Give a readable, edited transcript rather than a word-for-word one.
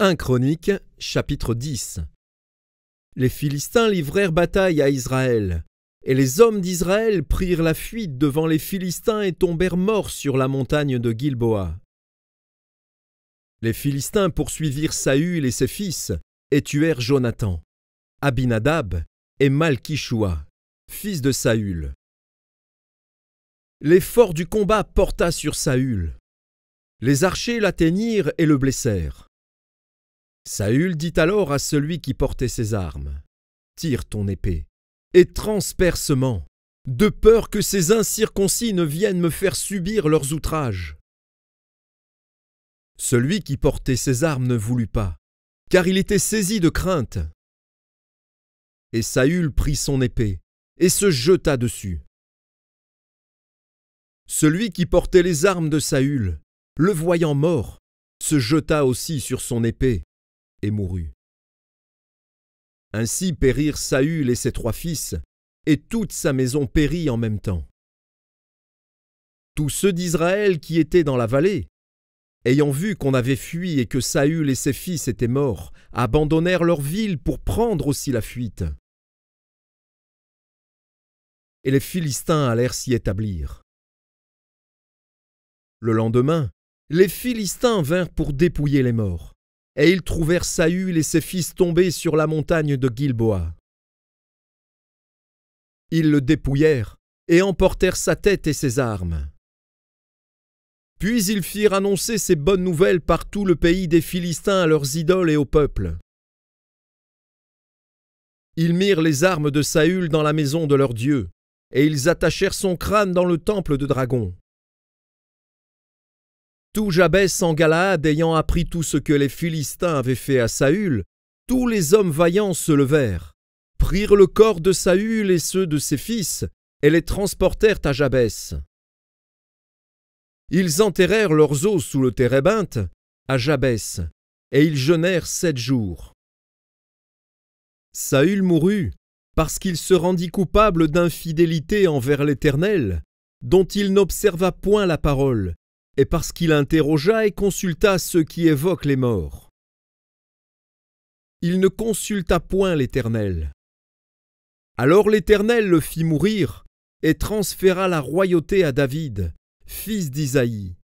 1 Chroniques, chapitre 10. Les Philistins livrèrent bataille à Israël, et les hommes d'Israël prirent la fuite devant les Philistins et tombèrent morts sur la montagne de Gilboa. Les Philistins poursuivirent Saül et ses fils, et tuèrent Jonathan, Abinadab et Malki-Shoua, fils de Saül. L'effort du combat porta sur Saül. Les archers l'atteignirent et le blessèrent. Saül dit alors à celui qui portait ses armes, « Tire ton épée, et transpercement, de peur que ces incirconcis ne viennent me faire subir leurs outrages. » Celui qui portait ses armes ne voulut pas, car il était saisi de crainte. Et Saül prit son épée, et se jeta dessus. Celui qui portait les armes de Saül, le voyant mort, se jeta aussi sur son épée, et mourut. Ainsi périrent Saül et ses 3 fils, et toute sa maison périt en même temps. Tous ceux d'Israël qui étaient dans la vallée, ayant vu qu'on avait fui et que Saül et ses fils étaient morts, abandonnèrent leur ville pour prendre aussi la fuite. Et les Philistins allèrent s'y établir. Le lendemain, les Philistins vinrent pour dépouiller les morts. Et ils trouvèrent Saül et ses fils tombés sur la montagne de Gilboa. Ils le dépouillèrent et emportèrent sa tête et ses armes. Puis ils firent annoncer ces bonnes nouvelles par tout le pays des Philistins à leurs idoles et au peuple. Ils mirent les armes de Saül dans la maison de leur Dieu, et ils attachèrent son crâne dans le temple de Dragon. Tout Jabès en Galaad ayant appris tout ce que les Philistins avaient fait à Saül, tous les hommes vaillants se levèrent, prirent le corps de Saül et ceux de ses fils, et les transportèrent à Jabès. Ils enterrèrent leurs os sous le térébinthe, à Jabès, et ils jeûnèrent 7 jours. Saül mourut, parce qu'il se rendit coupable d'infidélité envers l'Éternel, dont il n'observa point la parole, et parce qu'il interrogea et consulta ceux qui évoquent les morts. Il ne consulta point l'Éternel. Alors l'Éternel le fit mourir et transféra la royauté à David, fils d'Isaïe.